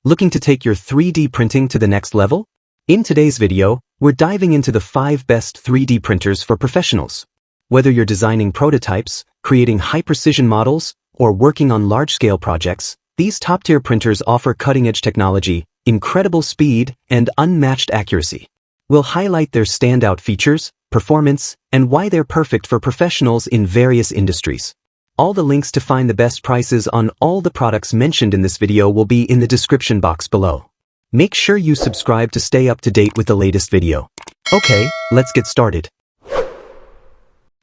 Looking to take your 3D printing to the next level? In today's video, we're diving into the 5 best 3D printers for professionals. Whether you're designing prototypes, creating high-precision models, or working on large-scale projects, these top-tier printers offer cutting-edge technology, incredible speed, and unmatched accuracy. We'll highlight their standout features, performance, and why they're perfect for professionals in various industries. All the links to find the best prices on all the products mentioned in this video will be in the description box below. Make sure you subscribe to stay up to date with the latest video. Okay, let's get started.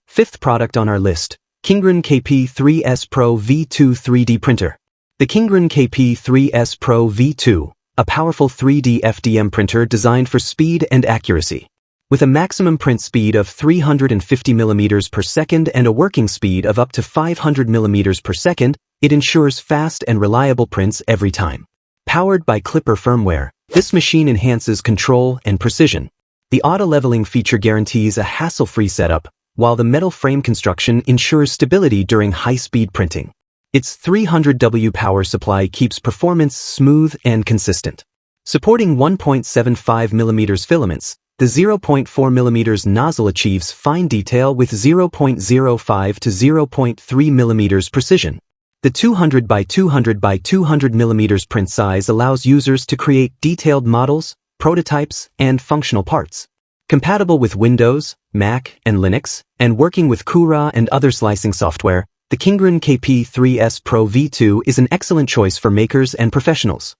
5th product on our list, KINGROON KP3S Pro V2 3D Printer. The KINGROON KP3S Pro V2, a powerful 3D FDM printer designed for speed and accuracy. With a maximum print speed of 350 mm per second and a working speed of up to 500 mm per second, it ensures fast and reliable prints every time. Powered by Clipper firmware, this machine enhances control and precision. The auto-leveling feature guarantees a hassle-free setup, while the metal frame construction ensures stability during high-speed printing. Its 300W power supply keeps performance smooth and consistent. Supporting 1.75 mm filaments, the 0.4 mm nozzle achieves fine detail with 0.05 to 0.3 mm precision. The 200 by 200 by 200 mm print size allows users to create detailed models, prototypes, and functional parts. Compatible with Windows, Mac, and Linux, and working with Cura and other slicing software, the KINGROON KP3S Pro V2 is an excellent choice for makers and professionals.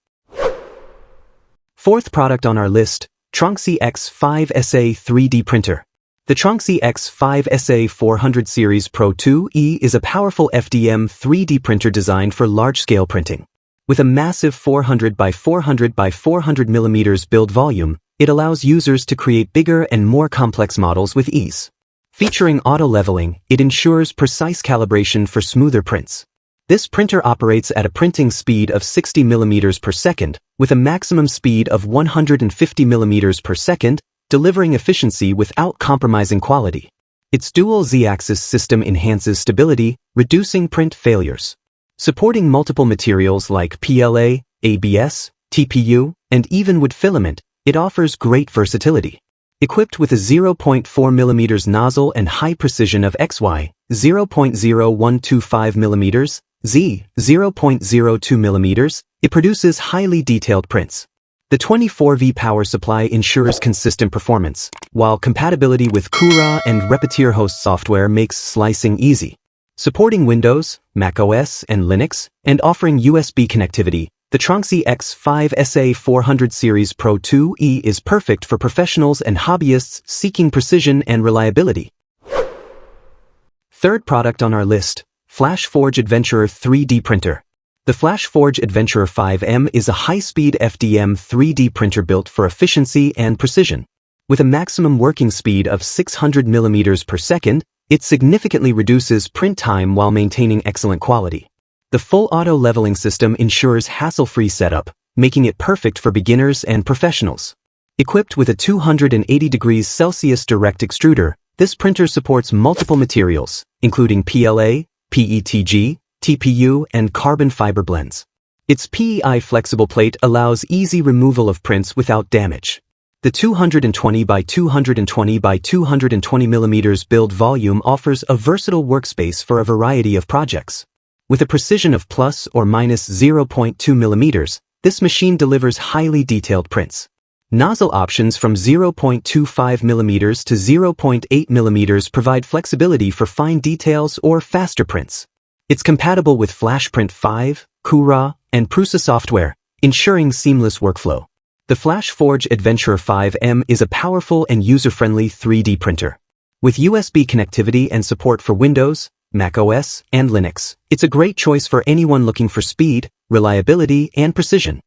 4th product on our list, Tronxy X5SA 3D Printer. The Tronxy X5SA 400 Series Pro 2E is a powerful FDM 3D printer designed for large-scale printing. With a massive 400 by 400 by 400 mm build volume, it allows users to create bigger and more complex models with ease. Featuring auto-leveling, it ensures precise calibration for smoother prints. This printer operates at a printing speed of 60 mm per second, with a maximum speed of 150 mm per second, delivering efficiency without compromising quality. Its dual Z-axis system enhances stability, reducing print failures. Supporting multiple materials like PLA, ABS, TPU, and even wood filament, it offers great versatility. Equipped with a 0.4 mm nozzle and high precision of XY, 0.0125 mm, Z, 0.02 mm, it produces highly detailed prints. The 24V power supply ensures consistent performance, while compatibility with Cura and Repetier host software makes slicing easy. Supporting Windows, macOS, and Linux, and offering USB connectivity, the Tronxy X5SA 400 Series Pro 2E is perfect for professionals and hobbyists seeking precision and reliability. 3rd product on our list, Flashforge Adventurer 3D Printer. The Flashforge Adventurer 5M is a high-speed FDM 3D printer built for efficiency and precision. With a maximum working speed of 600 mm per second, it significantly reduces print time while maintaining excellent quality. The full auto-leveling system ensures hassle-free setup, making it perfect for beginners and professionals. Equipped with a 280 degrees Celsius direct extruder, this printer supports multiple materials, including PLA, PETG, TPU, and carbon fiber blends. Its PEI flexible plate allows easy removal of prints without damage. The 220 by 220 by 220 mm build volume offers a versatile workspace for a variety of projects. With a precision of plus or minus 0.2 mm, this machine delivers highly detailed prints. Nozzle options from 0.25 mm to 0.8 mm provide flexibility for fine details or faster prints. It's compatible with FlashPrint 5, Cura, and Prusa software, ensuring seamless workflow. The Flashforge Adventurer 5M is a powerful and user-friendly 3D printer. With USB connectivity and support for Windows, macOS, and Linux, it's a great choice for anyone looking for speed, reliability, and precision.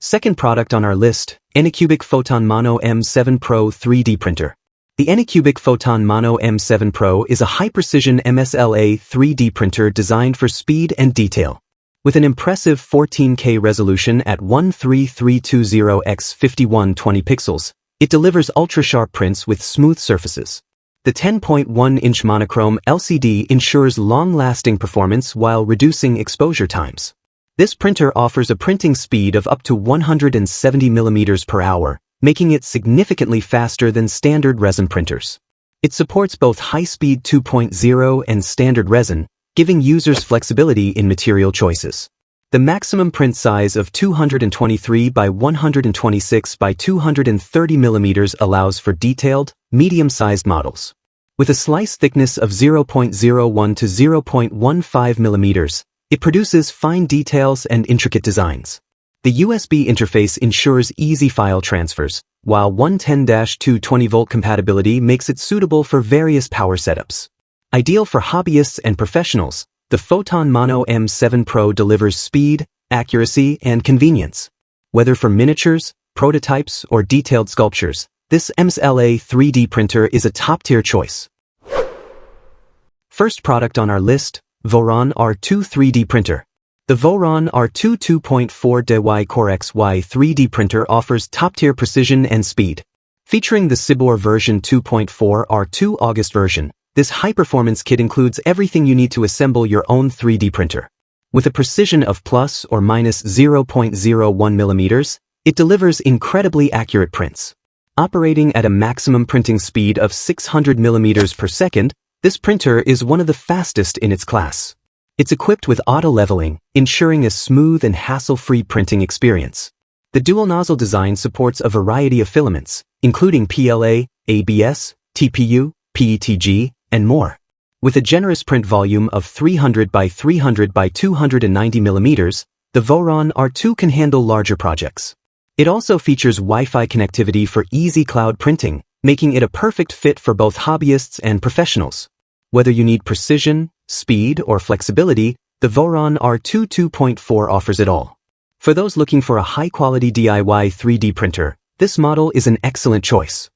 2nd product on our list, ANYCUBIC Photon Mono M7 Pro 3D Printer. The ANYCUBIC Photon Mono M7 Pro is a high-precision MSLA 3D printer designed for speed and detail. With an impressive 14K resolution at 13320 x 5120 pixels, it delivers ultra-sharp prints with smooth surfaces. The 10.1-inch monochrome LCD ensures long-lasting performance while reducing exposure times. This printer offers a printing speed of up to 170 mm per hour, making it significantly faster than standard resin printers. It supports both high-speed 2.0 and standard resin, giving users flexibility in material choices. The maximum print size of 223 by 126 by 230 mm allows for detailed, medium-sized models. With a slice thickness of 0.01 to 0.15 mm, it produces fine details and intricate designs. The USB interface ensures easy file transfers, while 110-220V compatibility makes it suitable for various power setups. Ideal for hobbyists and professionals, the Photon Mono M7 Pro delivers speed, accuracy, and convenience. Whether for miniatures, prototypes, or detailed sculptures, this MSLA 3D printer is a top-tier choice. First product on our list, Voron R2 3D printer. The Voron R2 2.4D Core XY 3D printer offers top-tier precision and speed. Featuring the Cibor version 2.4 R2 August version, this high-performance kit includes everything you need to assemble your own 3D printer. With a precision of plus or minus 0.01 mm, it delivers incredibly accurate prints. Operating at a maximum printing speed of 600 mm per second, this printer is one of the fastest in its class. It's equipped with auto-leveling, ensuring a smooth and hassle-free printing experience. The dual-nozzle design supports a variety of filaments, including PLA, ABS, TPU, PETG, and more. With a generous print volume of 300 by 300 by 290 mm, the Voron R2 can handle larger projects. It also features Wi-Fi connectivity for easy cloud printing, making it a perfect fit for both hobbyists and professionals. Whether you need precision, speed, or flexibility, the Voron R2 2.4 offers it all. For those looking for a high-quality DIY 3D printer, this model is an excellent choice.